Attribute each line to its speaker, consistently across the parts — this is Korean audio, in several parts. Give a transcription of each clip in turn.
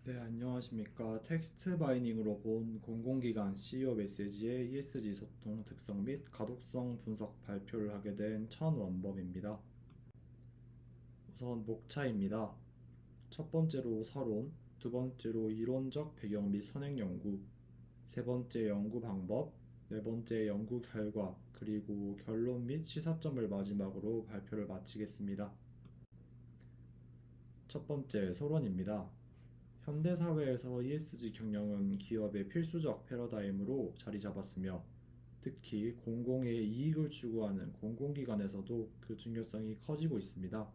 Speaker 1: 네, 안녕하십니까. 텍스트 바이닝으로 본 공공기관 CEO 메시지의 ESG 소통 특성 및 가독성 분석 발표를 하게 된 천원범입니다. 우선 목차입니다. 첫 번째로 서론, 두 번째로 이론적 배경 및 선행 연구, 세 번째 연구 방법, 네 번째 연구 결과, 그리고 결론 및 시사점을 마지막으로 발표를 마치겠습니다. 첫 번째 서론입니다. 현대사회에서 ESG 경영은 기업의 필수적 패러다임으로 자리 잡았으며, 특히 공공의 이익을 추구하는 공공기관에서도 그 중요성이 커지고 있습니다.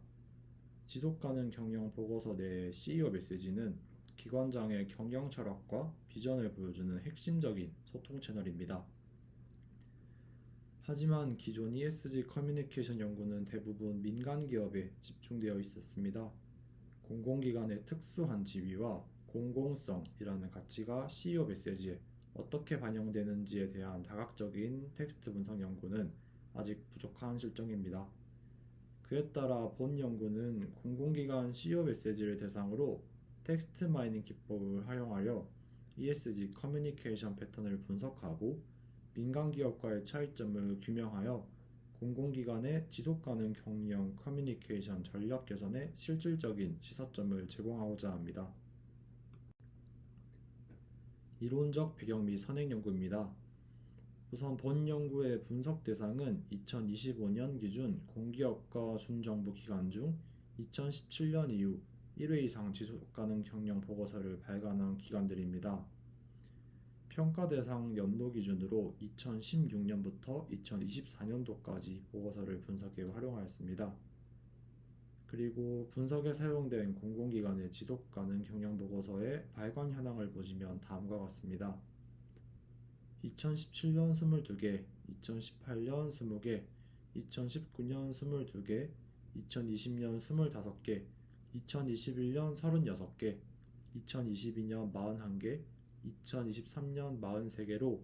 Speaker 1: 지속가능 경영 보고서 내 CEO 메시지는 기관장의 경영 철학과 비전을 보여주는 핵심적인 소통 채널입니다. 하지만 기존 ESG 커뮤니케이션 연구는 대부분 민간 기업에 집중되어 있었습니다. 공공기관의 특수한 지위와 공공성이라는 가치가 CEO 메시지에 어떻게 반영되는지에 대한 다각적인 텍스트 분석 연구는 아직 부족한 실정입니다. 그에 따라 본 연구는 공공기관 CEO 메시지를 대상으로 텍스트 마이닝 기법을 활용하여 ESG 커뮤니케이션 패턴을 분석하고 민간 기업과의 차이점을 규명하여 공공기관의 지속가능 경영 커뮤니케이션 전략 개선에 실질적인 시사점을 제공하고자 합니다. 이론적 배경 및 선행 연구입니다. 우선 본 연구의 분석 대상은 2025년 기준 공기업과 준정부 기관 중 2017년 이후 1회 이상 지속가능 경영 보고서를 발간한 기관들입니다. 평가 대상 연도 기준으로 2016년부터 2024년도까지 보고서를 분석에 활용하였습니다. 그리고 분석에 사용된 공공기관의 지속가능 경영 보고서의 발간 현황을 보시면 다음과 같습니다. 2017년 22개, 2018년 20개, 2019년 22개, 2020년 25개, 2021년 36개, 2022년 41개, 2023년 43개로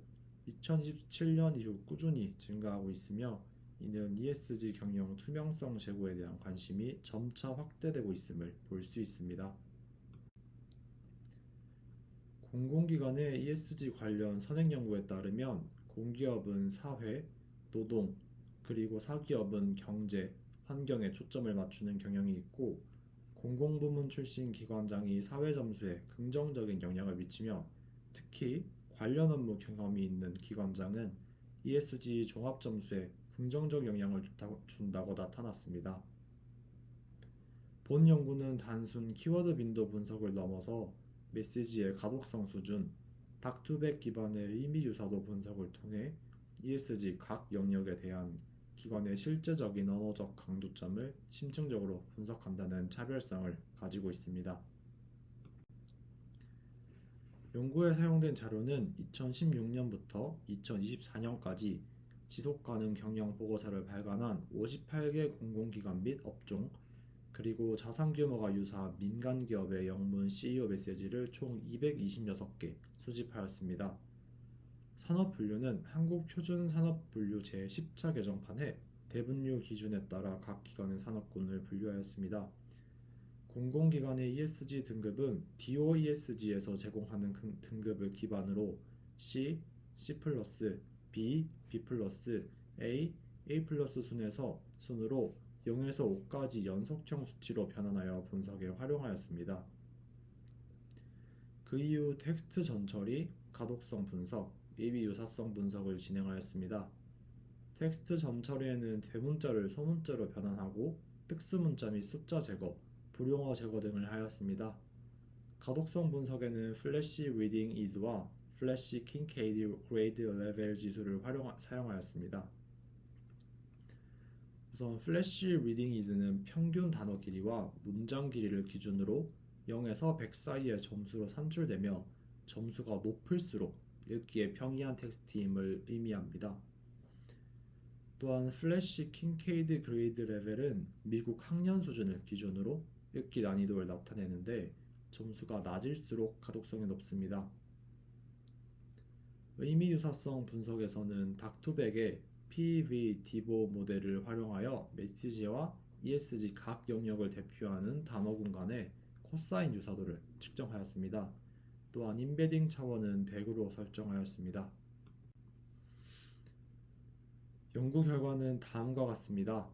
Speaker 1: 2027년 이후 꾸준히 증가하고 있으며, 이는 ESG 경영 투명성 제고에 대한 관심이 점차 확대되고 있음을 볼 수 있습니다. 공공기관의 ESG 관련 선행 연구에 따르면 공기업은 사회, 노동, 그리고 사기업은 경제, 환경에 초점을 맞추는 경영이 있고, 공공부문 출신 기관장이 사회 점수에 긍정적인 영향을 미치며, 특히 관련 업무 경험이 있는 기관장은 ESG 종합 점수에 긍정적 영향을 준다고 나타났습니다. 본 연구는 단순 키워드 빈도 분석을 넘어서 메시지의 가독성 수준, 닥투백 기반의 의미 유사도 분석을 통해 ESG 각 영역에 대한 기관의 실제적인 언어적 강조점을 심층적으로 분석한다는 차별성을 가지고 있습니다. 연구에 사용된 자료는 2016년부터 2024년까지 지속가능 경영 보고서를 발간한 58개 공공기관 및 업종, 그리고 자산 규모가 유사한 민간 기업의 영문 CEO 메시지를 총 226개 수집하였습니다. 산업 분류는 한국 표준 산업 분류 제10차 개정판에 대분류 기준에 따라 각 기관의 산업군을 분류하였습니다. 공공기관의 ESG 등급은 DOESG에서 제공하는 등급을 기반으로 C, C+, B, B+, A, A+ 순으로 0에서 5까지 연속형 수치로 변환하여 분석에 활용하였습니다. 그 이후 텍스트 전처리, 가독성 분석, 의미 유사성 분석을 진행하였습니다. 텍스트 전처리에는 대문자를 소문자로 변환하고 특수문자 및 숫자 제거, 불용어 제거 등을 하였습니다. 가독성 분석에는 플래시 리딩 is와 플래시 kincaid grade level 지수를 사용하였습니다. 우선 플래시 리딩 is는 평균 단어 길이와 문장 길이를 기준으로 0에서 100 사이의 점수로 산출되며, 점수가 높을수록 읽기에 평이한 텍스트임을 의미합니다. 또한 플래시 kincaid grade level은 미국 학년 수준을 기준으로 읽기 난이도를 나타내는데, 점수가 낮을수록 가독성이 높습니다. 의미 유사성 분석에서는 닥투백의 PV-DIVO 모델을 활용하여 메시지와 ESG 각 영역을 대표하는 단어군 간의 코사인 유사도를 측정하였습니다. 또한 임베딩 차원은 100으로 설정하였습니다. 연구 결과는 다음과 같습니다.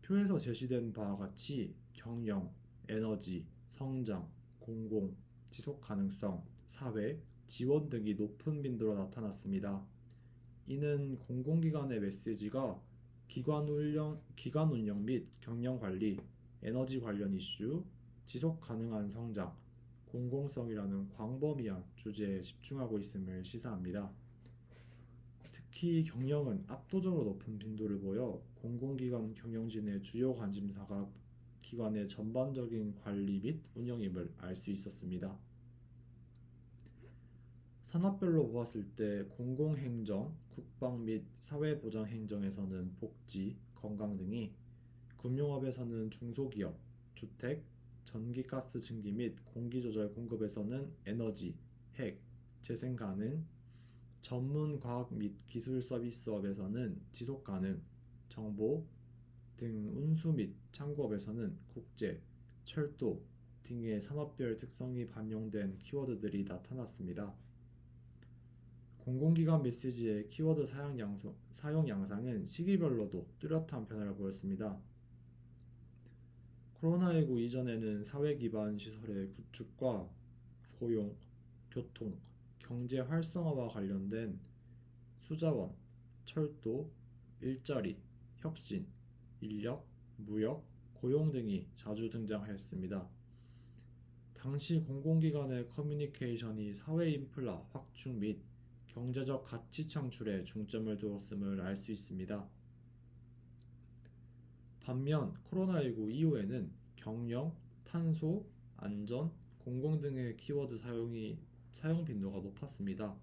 Speaker 1: 표에서 제시된 바와 같이 경영, 에너지, 성장, 공공, 지속 가능성, 사회, 지원 등이 높은 빈도로 나타났습니다. 이는 공공기관의 메시지가 기관 운영 및 경영 관리, 에너지 관련 이슈, 지속 가능한 성장, 공공성이라는 광범위한 주제에 집중하고 있음을 시사합니다. 특히 경영은 압도적으로 높은 빈도를 보여 공공기관 경영진의 주요 관심사가 기관의 전반적인 관리 및 운영임을 알 수 있었습니다. 산업별로 보았을 때 공공행정, 국방 및 사회보장행정에서는 복지, 건강 등이, 금융업에서는 중소기업, 주택, 전기가스 증기 및 공기조절 공급에서는 에너지, 핵, 재생가능, 전문 과학 및 기술 서비스업에서는 지속가능, 정보 등 운수 및 창구업에서는 국제, 철도 등의 산업별 특성이 반영된 키워드들이 나타났습니다. 공공기관 메시지의 키워드 사용 양상은 시기별로도 뚜렷한 변화를 보였습니다. 코로나19 이전에는 사회 기반 시설의 구축과 고용, 교통, 경제 활성화와 관련된 수자원, 철도, 일자리, 혁신, 인력, 무역, 고용 등이 자주 등장하였습니다. 당시 공공기관의 커뮤니케이션이 사회 인플라 확충 및 경제적 가치 창출에 중점을 두었음을 알 수 있습니다. 반면 코로나19 이후에는 경영, 탄소, 안전, 공공 등의 키워드 사용 빈도가 높았습니다.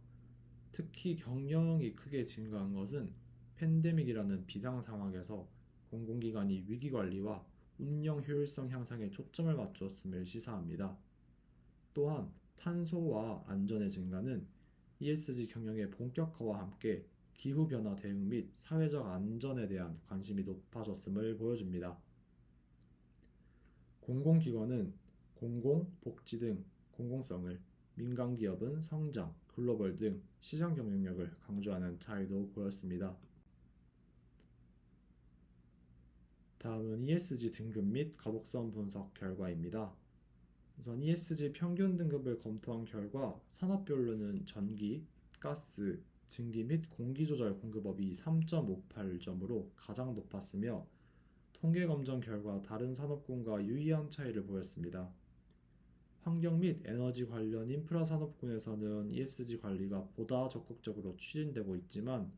Speaker 1: 특히 경영이 크게 증가한 것은 팬데믹이라는 비상 상황에서 공공기관이 위기관리와 운영 효율성 향상에 초점을 맞추었음을 시사합니다. 또한 탄소와 안전의 증가는 ESG 경영의 본격화와 함께 기후변화 대응 및 사회적 안전에 대한 관심이 높아졌음을 보여줍니다. 공공기관은 공공, 복지 등 공공성을, 민간기업은 성장, 글로벌 등 시장 경쟁력을 강조하는 차이도 보였습니다. 다음은 ESG 등급 및 가독성 분석 결과입니다. 우선 ESG 평균 등급을 검토한 결과 산업별로는 전기, 가스, 증기 및 공기조절 공급업이 3.58점으로 가장 높았으며 통계 검정 결과 다른 산업군과 유의한 차이를 보였습니다. 환경 및 에너지 관련 인프라 산업군에서는 ESG 관리가 보다 적극적으로 추진되고 있지만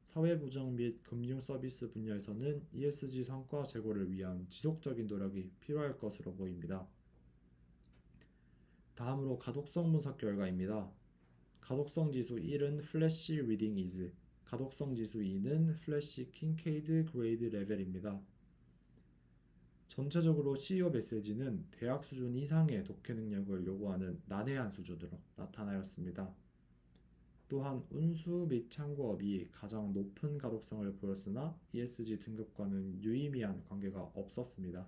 Speaker 1: 사회보장 및 금융 서비스 분야에서는 ESG 성과 제고를 위한 지속적인 노력이 필요할 것으로 보입니다. 다음으로 가독성 분석 결과입니다. 가독성 지수 1은 플래시 리딩 이즈, 가독성 지수 2는 플래시 킹케이드 그레이드 레벨입니다. 전체적으로 CEO 메시지는 대학 수준 이상의 독해 능력을 요구하는 난해한 수준으로 나타나였습니다. 또한 운수 및 창구업이 가장 높은 가독성을 보였으나 ESG 등급과는 유의미한 관계가 없었습니다.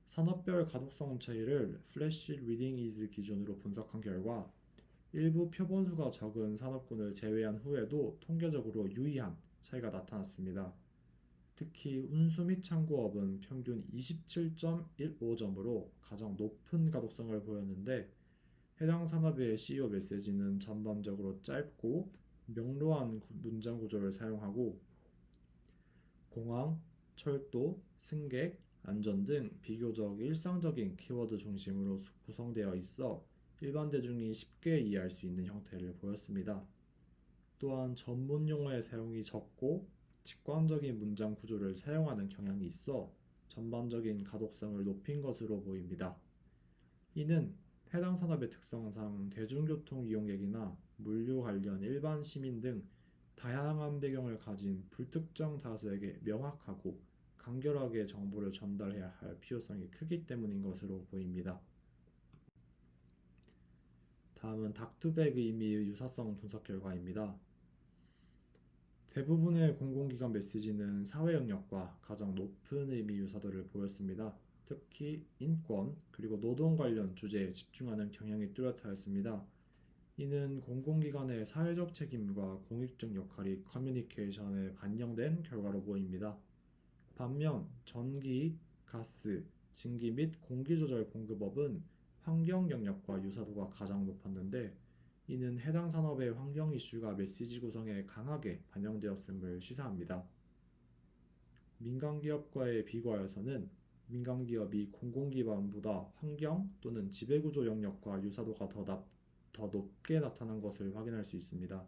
Speaker 1: 산업별 가독성 차이를 플래시 리딩 이즈 기준으로 분석한 결과 일부 표본수가 적은 산업군을 제외한 후에도 통계적으로 유의한 차이가 나타났습니다. 특히 운수 및 창구업은 평균 27.15점으로 가장 높은 가독성을 보였는데 해당 산업의 CEO 메시지는 전반적으로 짧고 명료한 문장 구조를 사용하고 공항, 철도, 승객, 안전 등 비교적 일상적인 키워드 중심으로 구성되어 있어 일반 대중이 쉽게 이해할 수 있는 형태를 보였습니다. 또한 전문 용어의 사용이 적고 직관적인 문장 구조를 사용하는 경향이 있어 전반적인 가독성을 높인 것으로 보입니다. 이는 해당 산업의 특성상 대중교통 이용객이나 물류 관련 일반 시민 등 다양한 배경을 가진 불특정 다수에게 명확하고 간결하게 정보를 전달해야 할 필요성이 크기 때문인 것으로 보입니다. 다음은 닥투백 의미의 유사성 분석 결과입니다. 대부분의 공공기관 메시지는 사회 영역과 가장 높은 의미 유사도를 보였습니다. 특히 인권 그리고 노동 관련 주제에 집중하는 경향이 뚜렷하였습니다. 이는 공공기관의 사회적 책임과 공익적 역할이 커뮤니케이션에 반영된 결과로 보입니다. 반면 전기, 가스, 증기 및 공기조절 공급업은 환경 영역과 유사도가 가장 높았는데, 이는 해당 산업의 환경 이슈가 메시지 구성에 강하게 반영되었음을 시사합니다. 민간기업과의 비교하여서는 민간기업이 공공기관보다 환경 또는 지배구조 영역과 유사도가 더 높게 나타난 것을 확인할 수 있습니다.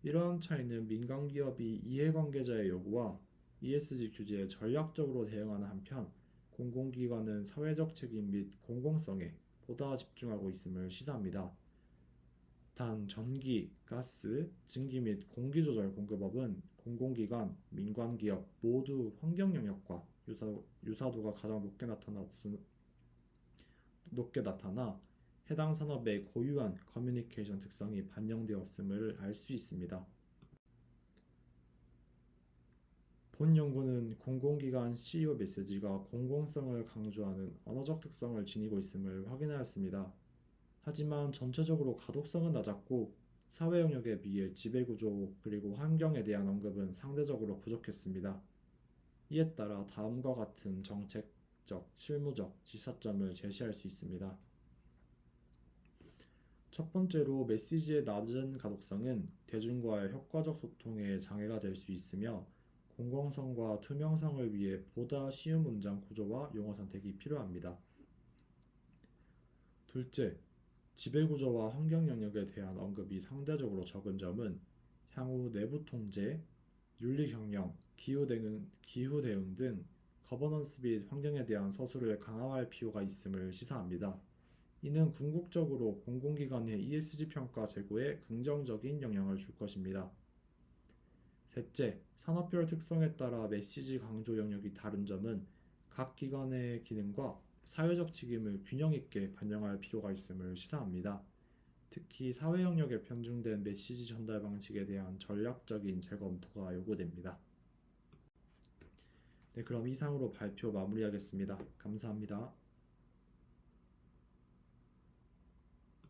Speaker 1: 이러한 차이는 민간기업이 이해관계자의 요구와 ESG 규제에 전략적으로 대응하는 한편, 공공기관은 사회적 책임 및 공공성에 보다 집중하고 있음을 시사합니다. 단 전기, 가스, 증기 및 공기조절 공급업은 공공기관, 민간기업 모두 환경 영역과 유사도가 가장 높게 나타나 해당 산업의 고유한 커뮤니케이션 특성이 반영되었음을 알 수 있습니다. 본 연구는 공공기관 CEO 메시지가 공공성을 강조하는 언어적 특성을 지니고 있음을 확인하였습니다. 하지만 전체적으로 가독성은 낮았고 사회 영역에 비해 지배구조 그리고 환경에 대한 언급은 상대적으로 부족했습니다. 이에 따라 다음과 같은 정책적, 실무적 지사점을 제시할 수 있습니다. 첫 번째로 메시지의 낮은 가독성은 대중과의 효과적 소통에 장애가 될 수 있으며 공공성과 투명성을 위해 보다 쉬운 문장 구조와 용어 선택이 필요합니다. 둘째, 지배구조와 환경 영역에 대한 언급이 상대적으로 적은 점은 향후 내부 통제, 윤리 경영, 기후 대응 등 거버넌스 및 환경에 대한 서술을 강화할 필요가 있음을 시사합니다. 이는 궁극적으로 공공기관의 ESG 평가 제고에 긍정적인 영향을 줄 것입니다. 셋째, 산업별 특성에 따라 메시지 강조 영역이 다른 점은 각 기관의 기능과 사회적 책임을 균형 있게 반영할 필요가 있음을 시사합니다. 특히 사회 영역에 편중된 메시지 전달 방식에 대한 전략적인 재검토가 요구됩니다. 네, 그럼 이상으로 발표 마무리하겠습니다. 감사합니다.